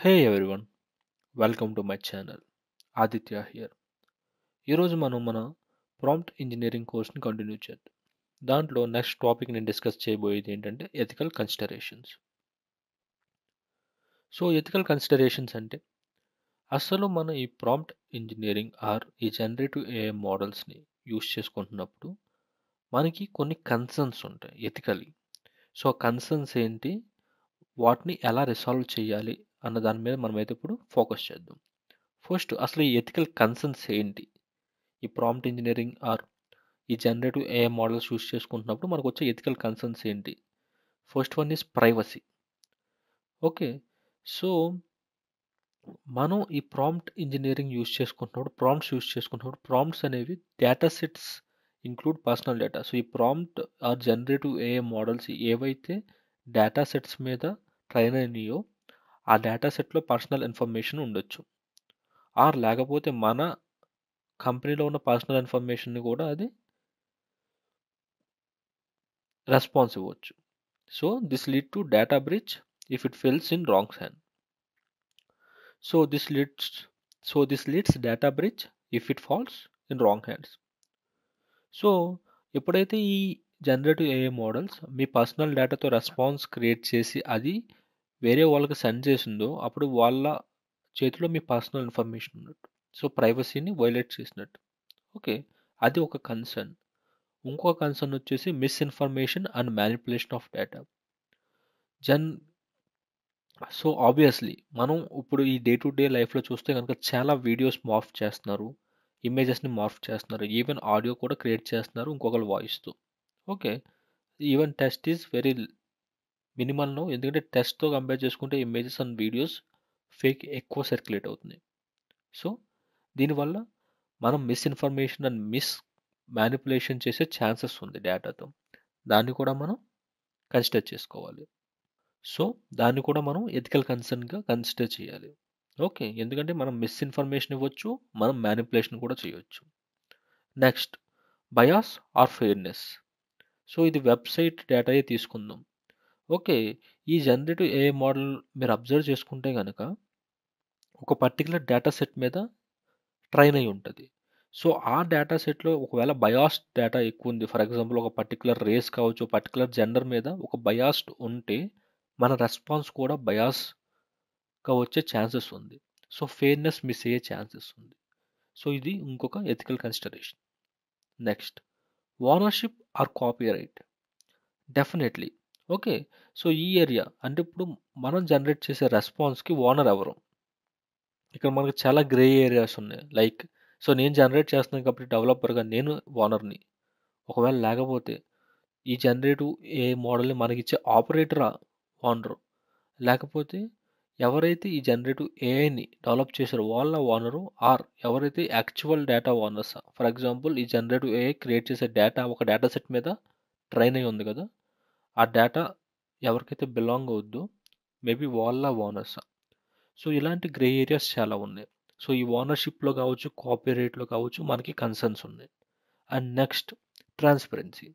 Hey everyone, welcome to my channel Aditya here. ఈరోజు మనం మన ప్రాంప్ట్ ఇంజనీరింగ్ కోర్స్ని కంటిన్యూ చేద్దాం. దాంట్లో నెక్స్ట్ టాపిక్ నేను డిస్కస్ చేయబోయేది ఏంటంటే ethical considerations. So ethical considerations అంటే అసలు మన ఈ ప్రాంప్ట్ ఇంజనీరింగ్ ఆర్ ఈ జనరేటివ్ ఏఐ మోడల్స్ని యూస్ చేసుకుంటున్నప్పుడు మనకి కొన్ని కన్సర్న్స్ ఉంటాయి ఎథికలీ. సో కన్సర్న్స్ ఏంటి, వాటిని ఎలా రిసాల్వ్ చేయాలి అన్న దాని మీద మనమైతే ఇప్పుడు ఫోకస్ చేద్దాం. ఫస్ట్ అసలు ఈ ఎథికల్ కన్సర్న్స్ ఏంటి, ఈ ప్రాంప్ట్ ఇంజనీరింగ్ ఆర్ ఈ జనరేటివ్ ఏఐ మోడల్స్ యూస్ చేసుకుంటున్నప్పుడు మనకు వచ్చే ఎథికల్ కన్సర్న్స్ ఏంటి. First one is privacy. Okay, so మనం ఈ ప్రాంప్ట్ ఇంజనీరింగ్ యూస్ చేసుకుంటున్నప్పుడు ప్రాంప్ట్స్ అనేవి data sets include personal data. So ఈ prompt or generative AI models ఏవైతే డేటా సెట్స్ మీద ట్రైన్ అయినాయో ఆ డేటా సెట్లో పర్సనల్ ఇన్ఫర్మేషన్ ఉండొచ్చు, ఆర్ లేకపోతే మన కంపెనీలో ఉన్న పర్సనల్ ఇన్ఫర్మేషన్ని కూడా అది రెస్పాన్స్ ఇవ్వచ్చు. So this lead to data breach if it fells in wrong hand. So this leads data breach if it falls in wrong hands. So ఎప్పుడైతే ఈ జనరేటివ్ ఏఐ మోడల్స్ మీ పర్సనల్ డేటాతో రెస్పాన్స్ క్రియేట్ చేసి అది వేరే వాళ్ళకి send చేసిందో అప్పుడు వాళ్ళ చేతిలో మీ పర్సనల్ ఇన్ఫర్మేషన్ ఉన్నట్టు. సో ప్రైవసీని వైలేట్ చేసినట్టు. ఓకే, అది ఒక కన్సర్న్. ఇంకో కన్సర్న్ వచ్చేసి misinformation and manipulation of data. So obviously మనం ఇప్పుడు ఈ డే టు డే లైఫ్లో చూస్తే కనుక చాలా వీడియోస్ మార్ఫ్ చేస్తున్నారు, ఇమేజెస్ని మార్ఫ్ చేస్తున్నారు, ఈవెన్ ఆడియో కూడా క్రియేట్ చేస్తున్నారు ఇంకొకరు వాయిస్తో. Okay, even test is very minimal no, ఎందుకంటే టెస్ట్తో కంపేర్ చేసుకుంటే ఇమేజెస్ అండ్ వీడియోస్ ఫేక్ ఎక్కువ సర్క్యులేట్ అవుతున్నాయి. సో దీనివల్ల మనం మిస్ఇన్ఫర్మేషన్ అండ్ మ్యానిపులేషన్ చేసే ఛాన్సెస్ ఉంది డేటాతో. దాన్ని కూడా మనం కన్సిడర్ చేసుకోవాలి. సో దాన్ని కూడా మనం ఎథికల్ కన్సర్న్గా కన్సిడర్ చేయాలి. ఓకే, ఎందుకంటే మనం మిస్ఇన్ఫర్మేషన్ ఇవ్వచ్చు, మనం మ్యానిపులేషన్ కూడా చేయొచ్చు. Next, bias or fairness. So ఇది వెబ్సైట్ డేటాయే తీసుకుందాం. ఓకే, ఈ జనరేటివ్ ఏఐ మోడల్ మీరు అబ్జర్వ్ చేసుకుంటే కనుక ఒక పర్టికులర్ డేటా సెట్ మీద ట్రైన్ అయి ఉంటుంది. సో ఆ డేటా సెట్లో ఒకవేళ బయాస్డ్ డేటా ఎక్కువ ఉంది, ఫర్ ఎగ్జాంపుల్ ఒక పర్టికులర్ రేస్ కావచ్చు, పర్టికులర్ జెండర్ మీద ఒక బయాస్డ్ ఉంటే మన రెస్పాన్స్ కూడా బయాస్గా వచ్చే ఛాన్సెస్ ఉంది. సో ఫెయిర్నెస్ మిస్ అయ్యే ఛాన్సెస్ ఉంది. సో ఇది ఇంకొక ethical consideration. Next, ownership or copyright. Definitely. Okay, so ఈ ఏరియా అంటే ఇప్పుడు మనం జనరేట్ చేసే రెస్పాన్స్కి ఓనర్ ఎవరు, ఇక్కడ మనకు చాలా గ్రే ఏరియాస్ ఉన్నాయి. లైక్ సో నేను జనరేట్ చేస్తున్నాను కాబట్టి డెవలపర్గా నేను ఓనర్ని. ఒకవేళ లేకపోతే ఈ జనరేటివ్ ఏ మోడల్ని మనకిచ్చే ఆపరేటర్ ఓనరు, లేకపోతే ఎవరైతే ఈ జనరేటివ్ ఏఐని డెవలప్ చేశారో వాళ్ళ ఓనరు, ఆర్ ఎవరైతే actual data owners. For example ఈ జనరేటివ్ ఏఐ క్రియేట్ చేసే డేటా ఒక డేటా సెట్ మీద ట్రైన్ అయి ఉంది కదా, ఆ డేటా ఎవరికైతే బిలాంగ్ అవుద్దో మేబీ వాళ్ళ ఓనర్స్. సో ఇలాంటి గ్రే ఏరియాస్ చాలా ఉన్నాయి. సో ఈ ఓనర్షిప్లో కావచ్చు, కాపీరైట్లో కావచ్చు మనకి కన్సర్న్స్ ఉన్నాయి. And next, transparency.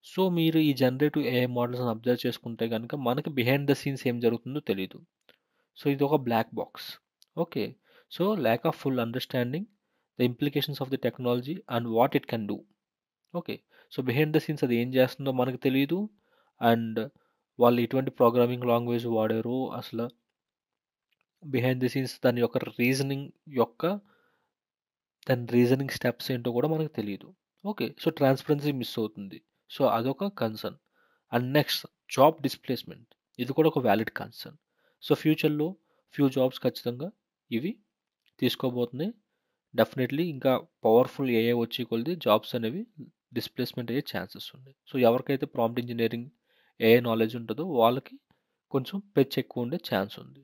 సో మీరు ఈ జనరేటివ్ ఏఐ మోడల్స్ని అబ్జర్వ్ చేసుకుంటే కనుక మనకి బిహైండ్ ద సీన్స్ ఏం జరుగుతుందో తెలియదు. సో ఇది ఒక black box. Okay, so lack of full understanding the implications of the technology and what it can do. Okay, so behind the scenes అది ఏం చేస్తుందో మనకు తెలియదు, అండ్ వాళ్ళు ఎటువంటి ప్రోగ్రామింగ్ లాంగ్వేజ్ వాడారు, అసలు బిహైండ్ ది సీన్స్ దాని రీజనింగ్ స్టెప్స్ ఏంటో కూడా మనకు తెలియదు. ఓకే, సో ట్రాన్స్పరెన్సీ మిస్ అవుతుంది. సో అదొక concern. And next, job displacement. ఇది కూడా ఒక వ్యాలిడ్ కన్సర్న్. సో ఫ్యూచర్లో ఫ్యూ జాబ్స్ ఖచ్చితంగా ఇవి తీసుకోబోతున్నాయి. డెఫినెట్లీ ఇంకా పవర్ఫుల్ ఏఐ వచ్చే కొలది జాబ్స్ అనేవి డిస్ప్లేస్మెంట్ అయ్యే ఛాన్సెస్ ఉన్నాయి. సో ఎవరికైతే ప్రాంప్ట్ ఇంజనీరింగ్ ఏఐ నాలెడ్జ్ ఉంటుందో వాళ్ళకి కొంచెం పెచ్ ఎక్కువ ఉండే ఛాన్స్ ఉంది,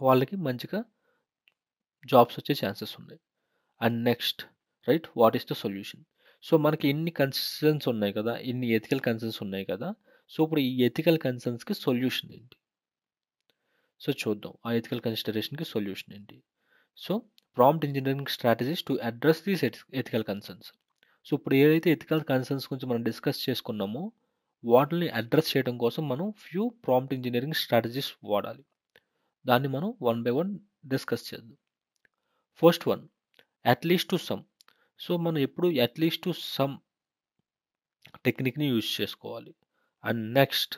వాళ్ళకి మంచిగా జాబ్స్ వచ్చే ఛాన్సెస్ ఉన్నాయి. And next, right, what is the solution. So మనకి ఇన్ని కన్సర్న్స్ ఉన్నాయి కదా, ఇన్ని ఎథికల్ కన్సర్న్స్ ఉన్నాయి కదా, సో ఇప్పుడు ఈ ఎథికల్ కన్సర్న్స్కి సొల్యూషన్ ఏంటి. సో చూద్దాం ఆ ఎథికల్ కన్సిడరేషన్కి సొల్యూషన్ ఏంటి. So prompt engineering strategies to address these ethical concerns. So ఇప్పుడు ఏదైతే ఎథికల్ కన్సర్న్స్ గురించి మనం డిస్కస్ చేసుకున్నామో వాటిని అడ్రస్ చేయడం కోసం మనం ఫ్యూ ప్రాంప్ట్ ఇంజనీరింగ్ స్ట్రాటజీస్ వాడాలి. దాన్ని మనం వన్ బై వన్ డిస్కస్ చేద్దాం. First one, at least to sum. So మనం ఎప్పుడు అట్లీస్ట్ టు సమ్ టెక్నిక్ని యూజ్ చేసుకోవాలి. And next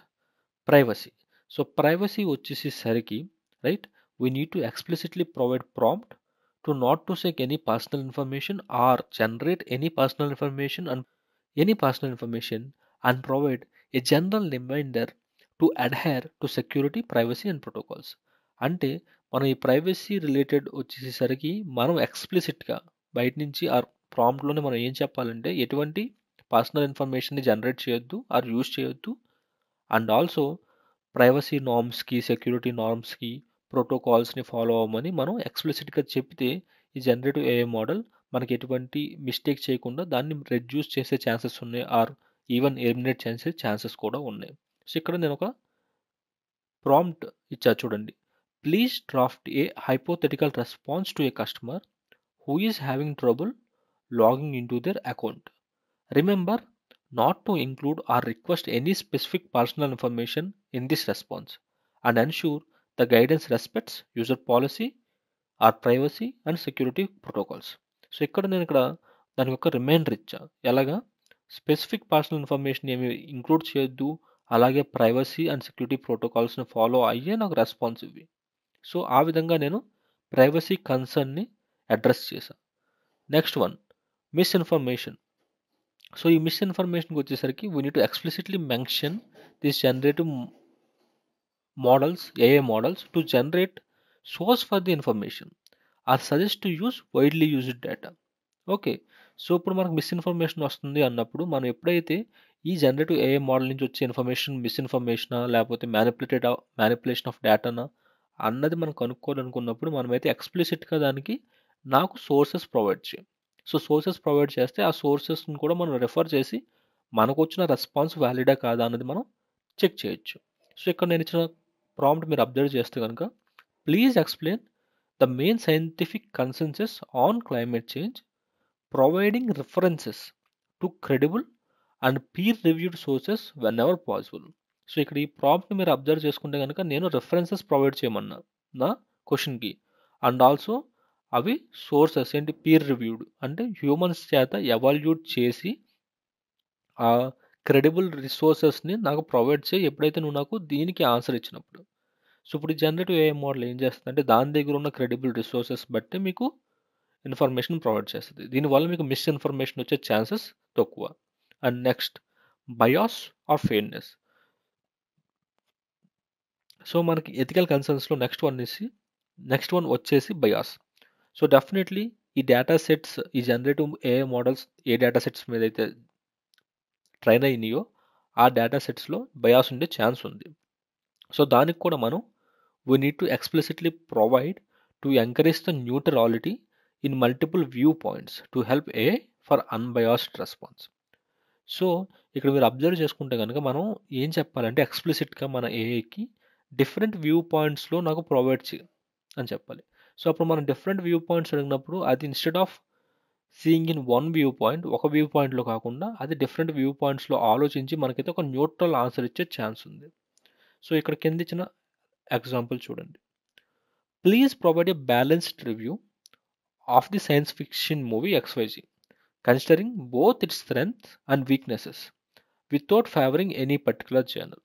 privacy. So privacy వచ్చేసేసరికి right, we need to explicitly provide prompt to not to seek any personal information or generate any personal information and provide a general reminder to adhere to security, privacy and protocols. అంటే మనం ఈ privacy related వచ్చేసరికి మనం ఎక్స్ప్లిసిట్గా బయట నుంచి ఆ ప్రాంప్ట్లోనే మనం ఏం చెప్పాలంటే ఎటువంటి పర్సనల్ ఇన్ఫర్మేషన్ని జనరేట్ చేయొద్దు ఆర్ యూజ్ చేయొద్దు. అండ్ ఆల్సో ప్రైవసీ నార్మ్స్కి, సెక్యూరిటీ నార్మ్స్కి, ప్రోటోకాల్స్ని ఫాలో అవ్వమని మనం ఎక్స్ప్లిసిట్గా చెప్తే ఈ జనరేటివ్ ఏఐ మోడల్ మనకి ఎటువంటి మిస్టేక్ చేయకుండా దాన్ని రెడ్యూస్ చేసే ఛాన్సెస్ ఉన్నాయి ఆర్ ఈవెన్ ఎలిమినేట్ చేసే ఛాన్సెస్ కూడా ఉన్నాయి. సో ఇక్కడ నేను ఒక ప్రాంప్ట్ ఇచ్చా చూడండి. Please draft a hypothetical response to a customer who is having trouble logging in to their account. Remember not to include or request any specific personal information in this response and ensure the guidance respects user policy or privacy and security protocols. So ఇక్కడ నేను దానికి ఒక reminder ఇచ్చా. ఎలాగా specific personal information ఏమి include చేయొద్దు, అలాగే privacy and security ప్రోటోకాల్స్ని follow అయ్యే నాకు రెస్పాన్స్ ఇవి. సో ఆ విధంగా నేను ప్రైవసీ కన్సర్న్ని అడ్రస్ చేశాను. Next one, misinformation. సో ఈ మిస్ఇన్ఫర్మేషన్కి వచ్చేసరికి we need to explicitly mention this generative models, AI models to generate source for the information are suggest to use widely used data. Okay, so ఇప్పుడు మనకు misinformation వస్తుంది అన్నప్పుడు మనం ఎప్పుడైతే ఈ జనరేటివ్ ఏఐ మోడల్ నుంచి వచ్చే ఇన్ఫర్మేషన్ మిస్ఇన్ఫర్మేషనా లేకపోతే మ్యానిపులేషన్ ఆఫ్ డేటానా అన్నది మనం కనుక్కోవాలనుకున్నప్పుడు మనమైతే ఎక్స్ప్లిసిట్గా దానికి నాకు సోర్సెస్ ప్రొవైడ్ చేయం. సో సోర్సెస్ ప్రొవైడ్ చేస్తే ఆ సోర్సెస్ని కూడా మనం రెఫర్ చేసి మనకు వచ్చిన రెస్పాన్స్ వ్యాలిడా కాదా అన్నది మనం చెక్ చేయొచ్చు. సో ఇక్కడ నేను ఇచ్చిన ప్రాంప్ట్ మీరు అబ్జర్వ్ చేస్తే కనుక, please explain the main scientific consensus on climate change providing references to credible and peer reviewed sources when ever possible. So ఇక్కడ ఈ ప్రాంప్ట్ని మీరు అబ్జర్వ్ చేసుకుంటే కనుక నేను రిఫరెన్సెస్ ప్రొవైడ్ చేయమన్నా నా క్వశ్చన్కి. అండ్ ఆల్సో అవి సోర్సెస్ ఏంటి, పీర్ రివ్యూడ్ అంటే హ్యూమన్స్ చేత ఎవాల్యూట్ చేసి ఆ క్రెడిబుల్ రిసోర్సెస్ని నాకు ప్రొవైడ్ చేయి ఎప్పుడైతే నువ్వు నాకు దీనికి ఆన్సర్ ఇచ్చినప్పుడు. సో ఇప్పుడు జనరేటివ్ ఏఐ మోడల్ ఏం చేస్తుంది అంటే దాని దగ్గర ఉన్న క్రెడిబుల్ రిసోర్సెస్ బట్టి మీకు ఇన్ఫర్మేషన్ ప్రొవైడ్ చేస్తుంది. దీనివల్ల మీకు మిస్ఇన్ఫర్మేషన్ వచ్చే ఛాన్సెస్ తక్కువ. And next bias or fairness. So మనకి ఎథికల్ కన్సర్న్స్లో నెక్స్ట్ వన్ వచ్చేసి బయాస్. సో డెఫినెట్లీ ఈ డేటా సెట్స్, ఈ జనరేటివ్ ఏఐ మోడల్స్ ఏ డేటా సెట్స్ మీద అయితే ట్రైన్ అయినాయో ఆ డేటా సెట్స్లో బయాస్ ఉండే ఛాన్స్ ఉంది. సో దానికి కూడా మనం we need to explicitly provide to encourage the neutrality in multiple view points to help AI for unbiased response. So ఇక్కడ మీరు అబ్జర్వ్ చేసుకుంటే కనుక మనం ఏం చెప్పాలంటే ఎక్స్ప్లిసిట్గా మన ఏఐకి డిఫరెంట్ వ్యూ పాయింట్స్లో నాకు ప్రొవైడ్ చేయి అని చెప్పాలి. సో అప్పుడు మనం డిఫరెంట్ వ్యూ పాయింట్స్ అడిగినప్పుడు అది instead of seeing in one view point, ఒక వ్యూ పాయింట్లో కాకుండా అది డిఫరెంట్ వ్యూ పాయింట్స్లో ఆలోచించి మనకైతే ఒక న్యూట్రల్ ఆన్సర్ ఇచ్చే ఛాన్స్ ఉంది. సో ఇక్కడ కింద ఇచ్చిన ఎగ్జాంపుల్ చూడండి. Please provide a balanced review of the science fiction movie XYZ considering both it's strength and weaknesses without favouring any particular journal.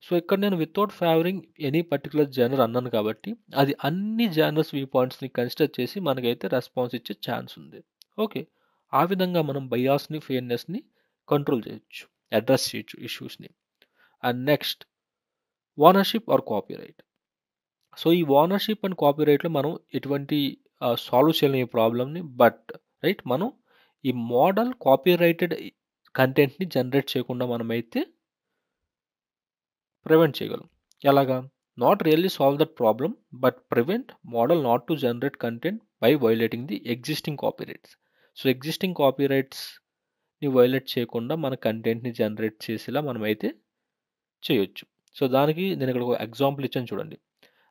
So ఇక్కడ నేను without favouring any particular journal అన్నాను కాబట్టి అది అన్ని జర్నల్స్ వ్యూ పాయింట్స్ని consider చేసి మనకైతే response ఇచ్చే ఛాన్స్ ఉంది. ఓకే, ఆ విధంగా మనం బయాస్ని, ఫెయిర్నెస్ని కంట్రోల్ చేయొచ్చు, అడ్రస్ చేయొచ్చు ఇష్యూస్ని. And next ownership or copyright. So ఈ ఓనర్షిప్ అండ్ కాపీరైట్లో మనం ఎటువంటి సాల్వ్ చేయలేని ప్రాబ్లమ్ని, బట్ రైట్ మనం ఈ మోడల్ కాపీరైటెడ్ కంటెంట్ని జనరేట్ చేయకుండా మనమైతే ప్రివెంట్ చేయగలం. ఎలాగా? Not really solve that problem but prevent model not to generate content by violating the existing copyrights. So existing కాపీరైట్స్ని వైలేట్ చేయకుండా మన కంటెంట్ని జనరేట్ చేసేలా మనమైతే చేయొచ్చు. సో దానికి నేను ఇక్కడ ఒక ఎగ్జాంపుల్ ఇచ్చాను చూడండి.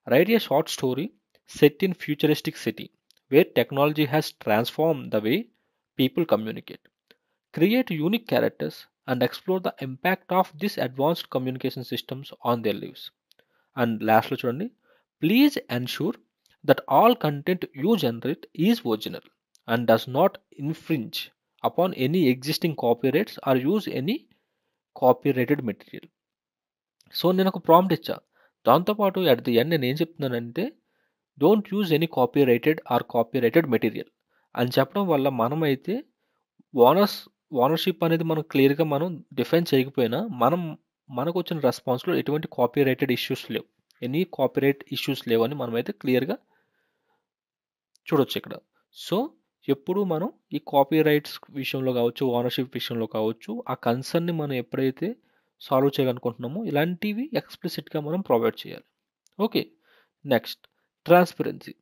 Right A short story set in futuristic city wear technology has transform the way people communicate. Create unique characters and explore the impact of these advanced communication systems on their lives. And lastly చూడండి, Please ensure that all content you generate is original and does not infringe upon any existing copyrights or use any copyrighted material. So నేను ఒక prompt ఇచ్చా. దాంతోపాటు at the end నేను ఏం చెప్తున్నానంటే don't use any copyrighted material అని చెప్పడం వల్ల మనమైతే ఓనర్షిప్ అనేది మనం క్లియర్గా మనం డిఫైన్ చేయకపోయినా మనకు వచ్చిన రెస్పాన్స్లో ఎటువంటి కాపీరైటెడ్ ఇష్యూస్ లేవు, ఎనీ కాపీరైట్ ఇష్యూస్ లేవని మనమైతే క్లియర్గా చూడొచ్చు ఇక్కడ. సో ఎప్పుడు మనం ఈ కాపీరైట్స్ విషయంలో కావచ్చు, ఓనర్షిప్ విషయంలో కావచ్చు, ఆ కన్సర్న్ని మనం ఎప్పుడైతే సాల్వ్ చేయాలనుకుంటున్నామో ఇలాంటివి ఎక్స్ప్లిసిట్గా మనం ప్రొవైడ్ చేయాలి. Okay, next transparency.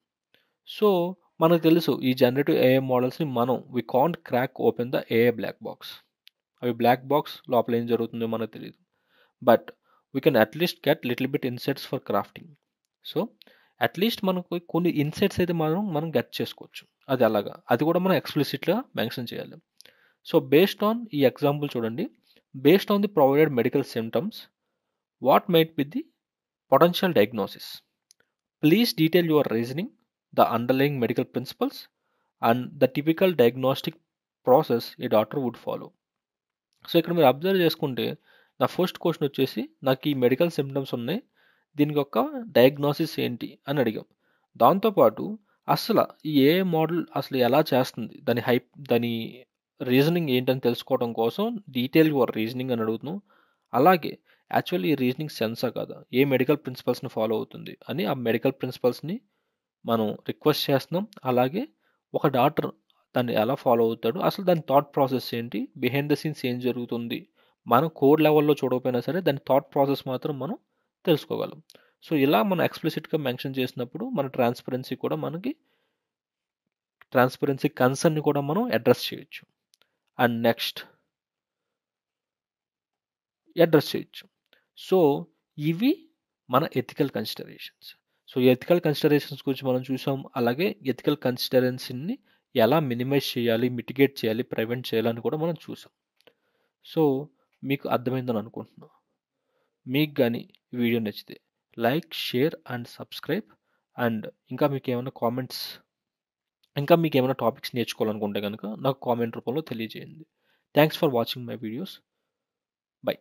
సో మనకు తెలుసు ఈ జనరేటివ్ ఏఐ మోడల్స్ని we can't crack open the AI black box. అవి బ్లాక్ బాక్స్ లోపల ఏం జరుగుతుందో మనకు తెలియదు, but we can at least get little bit insights for crafting. So at least మనకు కొన్ని ఇన్సైట్స్ అయితే మనం గెట్ చేసుకోవచ్చు. అది అలాగా, అది కూడా మనం ఎక్స్ప్లిసిట్గా మెన్షన్ చేయాలి. సో బేస్డ్ ఆన్ ఈ ఎగ్జాంపుల్ చూడండి, based on the provided medical symptoms, what might be the potential diagnosis? Please detail your reasoning, the underlying medical principles, and the typical diagnostic process a doctor would follow. So ఇక్కడ మీరు observe చేసుకుంటే నా first question వచ్చేసి నాకు ఈ medical symptoms ఉన్నాయి, దీనికి ఒక డయాగ్నోసిస్ ఏంటి అని అడిగాం. దాంతోపాటు అసలు ఈ ఏఐ మోడల్ అసలు ఎలా చేస్తుంది, దాని రీజనింగ్ ఏంటని తెలుసుకోవడం కోసం డీటెయిల్ యువర్ రీజనింగ్ అని అడుగుతున్నాం. అలాగే యాక్చువల్లీ ఈ రీజనింగ్ సెన్సా కాదా, ఏ మెడికల్ ప్రిన్సిపల్స్ని ఫాలో అవుతుంది అని ఆ మెడికల్ ప్రిన్సిపల్స్ని మనం రిక్వెస్ట్ చేస్తున్నాం. అలాగే ఒక డాక్టర్ దాన్ని ఎలా ఫాలో అవుతాడు, అసలు దాని థాట్ ప్రాసెస్ ఏంటి, బిహైండ్ ద సీన్స్ ఏం జరుగుతుంది, మనం కోడ్ లెవెల్లో చూడకపోయినా సరే దాని థాట్ ప్రాసెస్ మాత్రం మనం తెలుసుకోగలం. సో ఇలా మనం ఎక్స్ప్లిసిట్గా మెన్షన్ చేసినప్పుడు మన ట్రాన్స్పరెన్సీ కన్సర్న్ని కూడా మనం అడ్రస్ చేయొచ్చు. అండ్ నెక్స్ట్ సో ఇవి మన ethical considerations. So ethical considerations గురించి మనం చూసాం. అలాగే ఎథికల్ కన్సిడరెన్సీని ఎలా మినిమైజ్ చేయాలి, మిటిగేట్ చేయాలి, ప్రివెంట్ చేయాలని కూడా మనం చూసాం. సో మీకు అర్థమైందని అనుకుంటున్నాను. మీకు కానీ వీడియో నచ్చితే like, share and subscribe. And ఇంకా మీకు ఏమైనా టాపిక్స్ నేర్చుకోవాలనుకుంటే కనుక నాకు కామెంట్ రూపంలో తెలియజేయండి. Thanks for watching my videos. By.